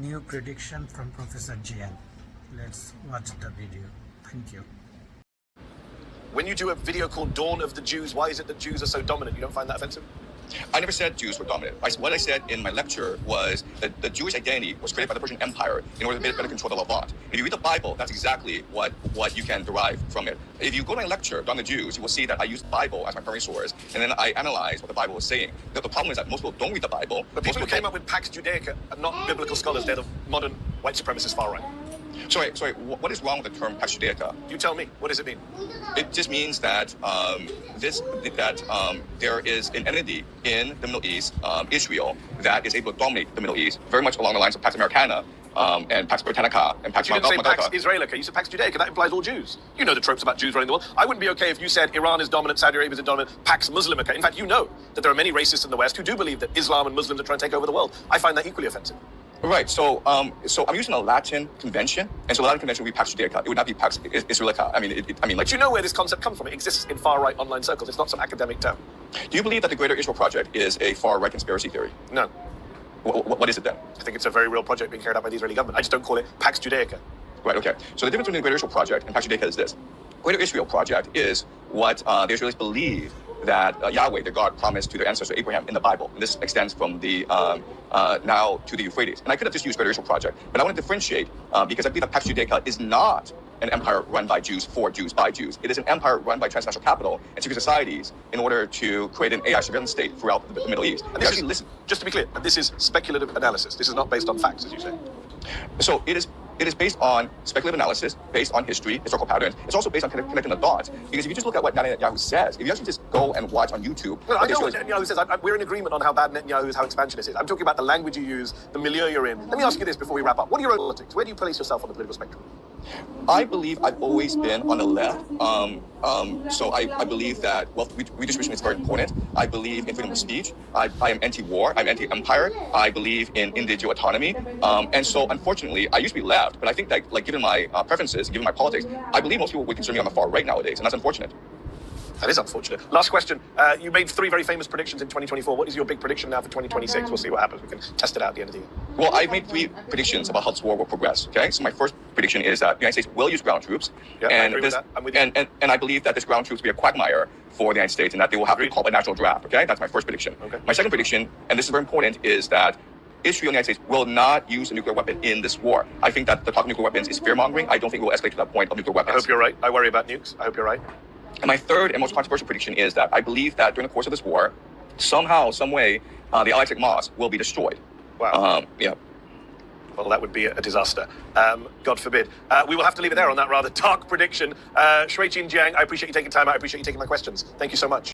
New prediction from Professor Jian. Let's watch the video. Thank you. When you do a video called Dawn of the Jews, why is it that Jews are so dominant? You don't find that offensive? I never said Jews were dominant. What I said in my lecture was that the Jewish identity was created by the Persian Empire in order to better control the Levant. If you read the Bible, that's exactly what you can derive from it. If you go to my lecture on the Jews, you will see that I used the Bible as my primary source, and then I analyzed what the Bible was saying. The problem is that most people don't read the Bible. But people who came up with Pax Judaica are not biblical scholars. They're the modern white supremacist far right. Sorry, what is wrong with the term Pax Judaica? You tell me. What does it mean? It just means that there is an entity in the Middle East, Israel, that is able to dominate the Middle East, very much along the lines of Pax Americana and Pax Britannica and Pax You didn't say Pax Magna. Israelica. You said Pax Judaica. That implies all Jews. You know the tropes about Jews running the world. I wouldn't be okay if you said Iran is dominant, Saudi Arabia is dominant, Pax Muslimica. In fact, you know that there are many racists in the West who do believe that Islam and Muslims are trying to take over the world. I find that equally offensive. Right. So I'm using a Latin convention, and so the Latin convention would be Pax Judaica. It would not be Pax Israelica. But you know where this concept comes from. It exists in far-right online circles. It's not some academic term. Do you believe that the Greater Israel Project is a far-right conspiracy theory? No. What is it then? I think it's a very real project being carried out by the Israeli government. I just don't call it Pax Judaica. Right, okay. So the difference between the Greater Israel Project and Pax Judaica is this. Greater Israel Project is what the Israelis believe that Yahweh, their God, promised to their ancestor Abraham in the Bible. And this extends from the now to the Euphrates. And I could have just used Greater Israel Project, but I want to differentiate because I believe that Pax Judaica is not an empire run by Jews, for Jews, by Jews. It is an empire run by transnational capital and secret societies in order to create an AI surveillance state throughout the Middle East. And just to be clear, this is speculative analysis. This is not based on facts, as you say. So it is based on speculative analysis, based on history, historical patterns. It's also based on connecting the dots. Because if you just look at what Netanyahu says, if you actually just go and watch on YouTube... No, I know what Netanyahu says. We're in agreement on how bad Netanyahu is, how expansionist is. I'm talking about the language you use, the milieu you're in. Let me ask you this before we wrap up. What are your own politics? Where do you place yourself on the political spectrum? I believe I've always been on the left. So I believe that wealth redistribution is very important. I believe in freedom of speech. I am anti-war. I'm anti-empire. I believe in individual autonomy. And so, unfortunately, I used to be left, but I think that, given my preferences, given my politics, I believe most people would consider me on the far right nowadays, and that's unfortunate. That is unfortunate. Last question. You made 3 very famous predictions in 2024. What is your big prediction now for 2026? We'll see what happens. We can test it out at the end of the year. Well, I've made 3 predictions about how this war will progress. Okay, so my first prediction is that the United States will use ground troops. Yeah, I agree with that. I'm with you. And I believe that this ground troops will be a quagmire for the United States and that they will have to call a national draft. Okay, that's my first prediction. Okay. My second prediction, and this is very important, is that Israel and the United States will not use a nuclear weapon in this war. I think that the talk of nuclear weapons is fear-mongering. I don't think it will escalate to that point of nuclear weapons. I hope you're right. I worry about nukes. I hope you're right. And my third and most controversial prediction is that I believe that during the course of this war, somehow, some way, the Al-Aqsa Mosque will be destroyed. Wow. Yeah. Well, that would be a disaster. God forbid. We will have to leave it there on that rather dark prediction. Shui-Jin Jiang, I appreciate you taking time out. I appreciate you taking my questions. Thank you so much.